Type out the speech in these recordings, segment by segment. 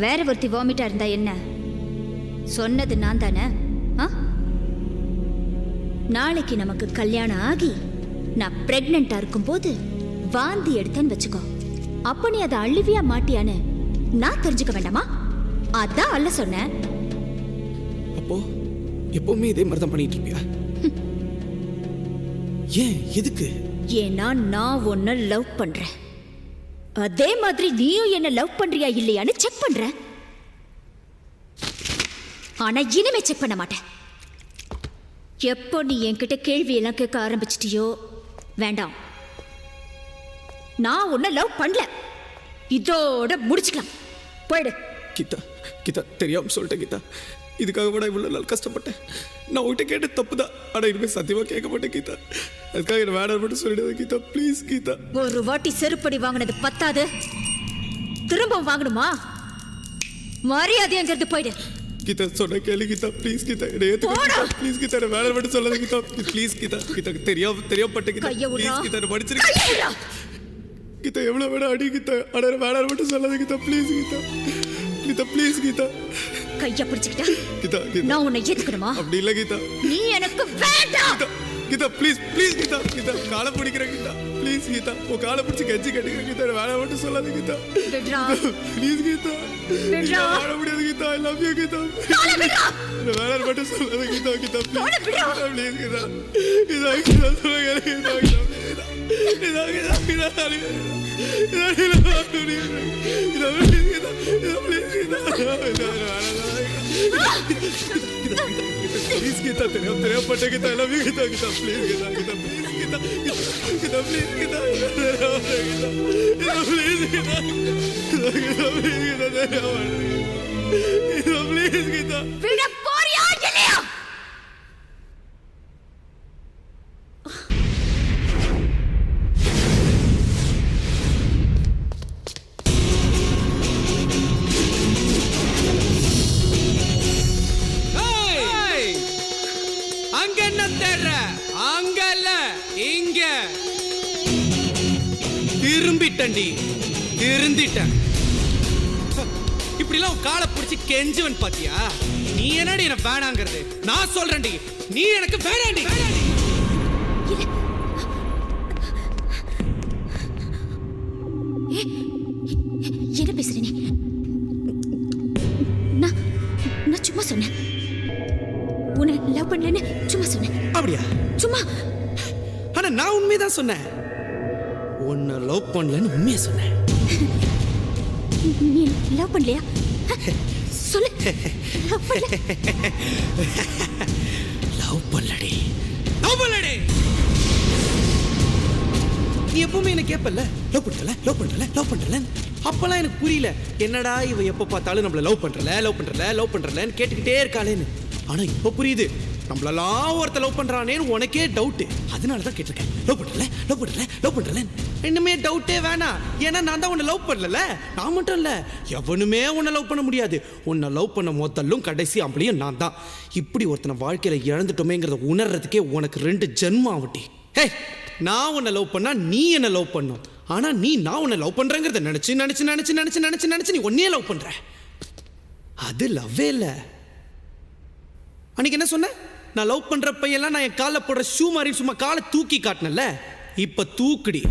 வேற ஒருத்தி வாமிட்டா இருந்தா என்ன? சொன்னது நான் தானே. நாளைக்கு நமக்கு கல்யாணம் ஆகி நான் பிரெக்னெண்டா இருக்கும்போது வாந்தி எடுத்தேன்னு வச்சுக்கோ, அப்ப நீ அதை அழுவியா மாட்டியான்னு நான் தெரிஞ்சுக்க வேண்டாமா? அதான் அல்ல சொன்னேன். அப்போ எப்பவுமே இதே மாதிரி தான் பண்ணிட்டு இருப்பியா? ஏன், எதுக்கு? ஏன்னா நான் உன்னை லவ் பண்றேன். அதே மாதிரி நீயும் என்ன லவ் பண்றியா இல்லையான்னு செக் பண்றேன். ஆனா இனிமே செக் பண்ண மாட்டேன். எப்போ நீ என்கிட்ட கேள்வி எல்லாம் கேட்க ஆரம்பிச்சிட்டியோ, வேண்டாம். நான் உன்னை லவ் பண்ணல, இதோட முடிச்சுக்கலாம். போயிடு. கீதா, கீதா, தெரியாம சொல்லிட்டேன் கீதா. இதுக்காக கூட இவ்வளவு நாள் கஷ்டப்பட்டேன். நான் உங்ககிட்ட கேட்ட தப்புதான், ஆனா இனிமே சத்தியமா கேட்க மாட்டேன் கீதா. அதுக்காக என்ன வேணாம் மட்டும் சொல்லிடுது கீதா, ப்ளீஸ் கீதா. ஒரு வாட்டி செருப்படி வாங்கினது பத்தாது, திரும்ப வாங்கணுமா? மரியாதைங்கிறது போயிடு. கீதா சொன்ன கேளு கீதா, ப்ளீஸ் கீதா, என்ன ஏத்துக்க ப்ளீஸ் கீதா, என்ன வேணாம் மட்டும் சொல்லாத கீதா, ப்ளீஸ் கீதா. கீதா தெரியாமப்பட்ட கீதா, ப்ளீஸ் கீதா, என்ன மன்னிச்சிருக்க கீதா. எவ்வளவு வேணா அடி கீதா, ஆனா வேணாம் மட்டும் சொல்லாத கீதா, ப்ளீஸ் கீதா. கீதா ப்ளீஸ் கீதா. கைய பிடிச்சுக்கிட்டா கீதா, நான் உன்னை ஏத்துக்கணுமா? அப்படி இல்ல கீதா, நீ எனக்கு வேண்டாம். Geetha please please Geetha. கீதா காலை பிடிக்கிறேன் கீதா, ப்ளீஸ் கீதா. உன் காலை பிடிச்சி கெஞ்சி கட்டிக்கிறேன் கீதா, வேணாம் மட்டும் சொல்லாத கீதா, ப்ளீஸ் கீதா. வாழ முடியாது Geetha, I love you Geetha. வேணாம் மட்டும் சொல்லாத கீதா, கீதா ப்ளீஸ் கீதா. கீதா கீதா சொல்லுங்க Geetha, Geetha Geetha Geetha please Geetha, தெரியாமப்பட்ட Geetha, I love you Geetha, Geetha please Geetha, Geetha please Geetha, Geetha please Geetha, Geetha please Geetha, Geetha please Geetha, Geetha please Geetha. விட போறியா இல்லையா? அங்க என்ன தேடுற? அங்கல்ல, இங்க. திரும்பிட்டண்டி, திருந்திட்டேன். இப்படி எல்லாம் காலை பிடிச்சி கெஞ்சுவன் பாத்தியா? நீ என்னடி என்ன வேணாங்கிறது? நான் சொல்றேன்டி, நீ எனக்கு வேணாண்டி. என்ன பேசுற நீ? நான் சும்மா சொன்னேன், உன்னை லவ் பண்ணலன்னு சும்மா சொன்னேன். அப்படியா? சும்மா. ஆனா நான் உண்மைதான் சொன்னேன். உன்னை லவ் பண்ணலன்னு உண்மையா சொன்னேன். நீ லவ் பண்ணலையா? சொல்லு. லவ் பண்ணல. Love பண்ணலடி, love பண்ணலடி. நீ எப்பவுமே என்ன கேப்பல்ல, லவ் பண்றல, லவ் பண்றல, லவ் பண்றல. அப்பெல்லாம் எனக்கு புரியல, என்னடா இவ எப்ப பார்த்தாலும் நம்மள லவ் பண்றல, லவ் பண்றல, லவ் பண்றலன்னு கேட்டுக்கிட்டே இருக்காளேன்னு. ஆனா இப்ப புரியுது, நம்மளெல்லாம் ஒருத்த லவ் பண்றானேன்னு உனக்கே டவுட். அதனால தான் கேட்டிருக்கேன், லவ் பண்றல, லவ் பண்றல, லவ் பண்றல. இன்னுமே டவுட்டே வேணாம். ஏன்னா நான் தான் உன்னை லவ் பண்ணல. நான் மட்டும் இல்ல, எவனுமே உன்னை லவ் பண்ண முடியாது. உன்னை லவ் பண்ண முதல்லும் கடைசி ஆம்பளையும் நான் தான். இப்படி ஒருத்தனை வாழ்க்கையில இழந்துட்டோமேங்கிறத உணர்றதுக்கே உனக்கு 2 ஜென்மம் ஆகுட்டி. ஹே, நான் உன்னை லவ் பண்ணா நீ என்ன லவ் பண்ணும். ஆனா நீ நான் உன்னை லவ் பண்றேங்கிறத நினைச்சு நினைச்சு நினைச்சு நினைச்சு நினைச்சு நினைச்சு நீ உன்னையே லவ் பண்ற. அது லவ்வே இல்ல. அன்னைக்கு என்ன சொன்ன? நான் லவ் பண்ற பையெல்லாம் நான் என் காலை போடுற ஷூ மாதிரி சும்மா காலை தூக்கி காட்டினல. இப்ப தூக்குடி,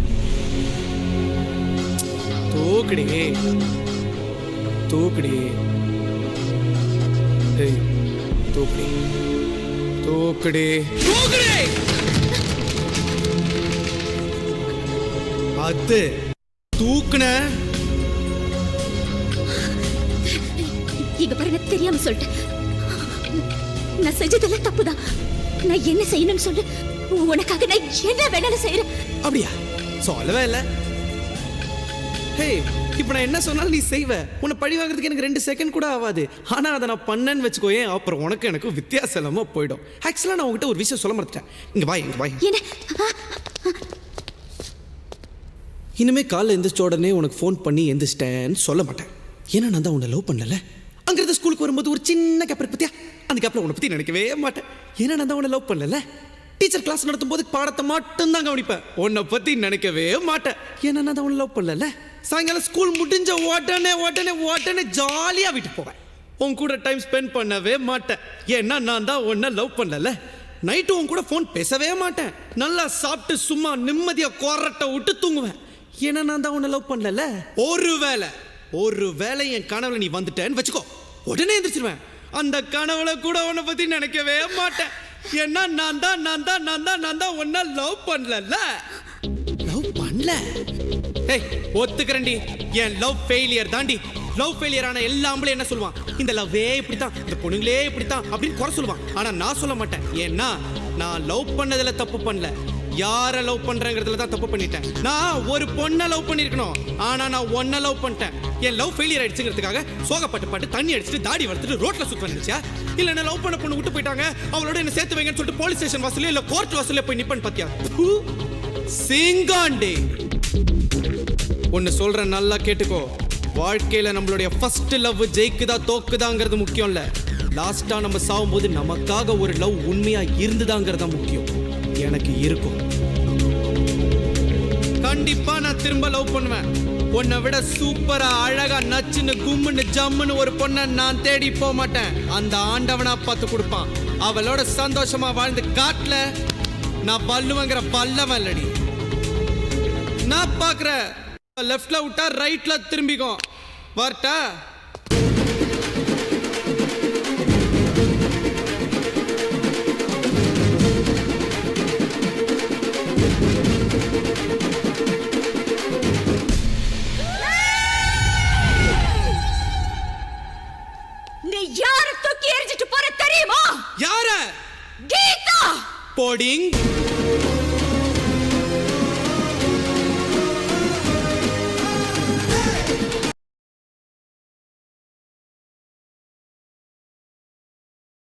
தூக்குடி, தூக்குடி, தூக்குடி, தூக்குடி, தூக்குடி. அது தூக்குன. இங்க பாருங்க, தெரியாம சொல்லிட்டேன். நான் செஞ்சதெல்லாம் தப்புதான். நான் என்ன செய்யணும்னு சொல்லு, உனக்காக நான் என்ன வேணாலும் செய்யறேன். அப்படியா? சொல்லவே இல்லை. ஹே, இப்ப நான் என்ன சொன்னாலும் நீ செய்வ. உன்னை பழி வாங்குறதுக்கு எனக்கு 2 செகண்ட் கூட ஆகாது. ஆனா அதை நான் பண்ணேன்னு வச்சுக்கோயே, அப்புறம் உனக்கு எனக்கு வித்தியாசம் இல்லாம போயிடும். ஆக்சுவலா நான் உங்ககிட்ட ஒரு விஷயம் சொல்ல மறந்துட்டேன். இங்க வா, இங்க வா. என்ன? இனிமே காலைல எந்திரிச்ச உடனே உனக்கு ஃபோன் பண்ணி எந்திரிச்சிட்டேன்னு சொல்ல மாட்டேன். ஏன்னா நான் தான் உன்னை லவ் பண்ணல. அங்கிருந்து ஸ்கூலுக்கு வரும்போது ஒரு சின்ன கேப்பர் பத்தியா, அந்த கேப்ல உன்னை பத்தி நினைக்கவே மாட்டேன். ஏன்னா நான் தான் உன்னை லவ் பண்ணல. டீச்சர் கிளாஸ் நடத்தும் போது பாடத்தை மட்டும் தான் கவனிப்பேன். உன்னை பத்தி நினைக்கவே மாட்டேன். ஏன்னா நான் தான் உன்னை லவ் பண்ணல. சாயங்காலம் ஸ்கூல் முடிஞ்ச உடனே ஜாலியாக வீட்டுக்கு போவேன். உன் கூட டைம் ஸ்பெண்ட் பண்ணவே மாட்டேன். ஏன்னா நான் தான் உன்னை லவ் பண்ணல. நைட்டு உன் கூட ஃபோன் பேசவே மாட்டேன். நல்லா சாப்பிட்டு சும்மா நிம்மதியாக கொரட்டை விட்டு தூங்குவேன். ஏன்னா நான் தான் உன்னை லவ் பண்ணல. ஒரு வேளை என் கனவுல நீ வந்துட்டேன்னு வச்சுக்கோ, உடனே எந்திரிச்சிருவேன். அந்த கனவுல கூட உன்னை பத்தி நினைக்கவே மாட்டேன். ஏன்னா நான் தான் உன்னை லவ் பண்ணல. லவ் பண்ணல. ஏய், ஒத்துக்கிறேன்டி, என் லவ் ஃபெயிலியர் தாண்டி. லவ் ஃபெயிலியர் ஆன எல்லா ஆம்பளையும் என்ன சொல்லுவான்? இந்த லவ்வே இப்படித்தான், இந்த பொண்ணுங்களே இப்படித்தான் அப்படின்னு குறை சொல்லுவான். ஆனா நான் சொல்ல மாட்டேன். ஏன்னா நான் லவ் பண்ணதுல தப்பு பண்ணல, யாரை லவ் பண்றேங்கிறதுல தான் தப்பு பண்ணிட்டேன். நான் ஒரு பொண்ணை லவ் பண்ணிருக்கணும், ஆனா நான் ஒன்ன லவ் பண்ணிட்டேன். என் லவ் ஃபெயிலியர் ஆயிடுச்சுங்கிறதுக்காக சோகப்பட்டு தண்ணி அடிச்சுட்டு தாடி வளர்த்துட்டு ரோட்ல சுத்த வந்துச்சா? இல்ல என்ன லவ் பண்ண பொண்ணு விட்டு போயிட்டாங்க, அவளோட என்ன சேர்த்து வைங்கன்னு சொல்லிட்டு போலீஸ் ஸ்டேஷன் வாசல்ல இல்ல கோர்ட் வாசல்ல போய் நிப்பன் பாத்தியா? சிங்காண்டி, ஒன்னு சொல்றேன், நல்லா கேட்டுக்கோ. வாழ்க்கையில நம்மளுடைய ஃபர்ஸ்ட் லவ் ஜெயிக்குதா தோக்குதாங்கிறது முக்கியம் இல்ல. லாஸ்டா நம்ம சாகும்போது நமக்காக ஒரு லவ் உண்மையா இருந்துதாங்கிறது முக்கியம். எனக்கு இருக்கும். கண்டிப்பா நான் திரும்ப லவ் பண்ணுவேன். உன்னை விட சூப்பரா அழகா நச்சுன்னு கும்முன்னு ஜம்முன்னு ஒரு பொண்ணை நான் தேடி போக மாட்டேன். அந்த ஆண்டவனா பார்த்து கொடுப்பான். அவளோட சந்தோஷமா வாழ்ந்து காட்டல நான் பல்லுவங்கிற பல்லவன் இல்லடி. நான் பாக்குற லெஃப்ட்ல விட்டா ரைட்ல திரும்பிக்கோ. வரட்டா? நீ யாரை தூக்கி எறிஞ்சிட்டு போற தெரியுமா? யார? கீதா. போடிங்.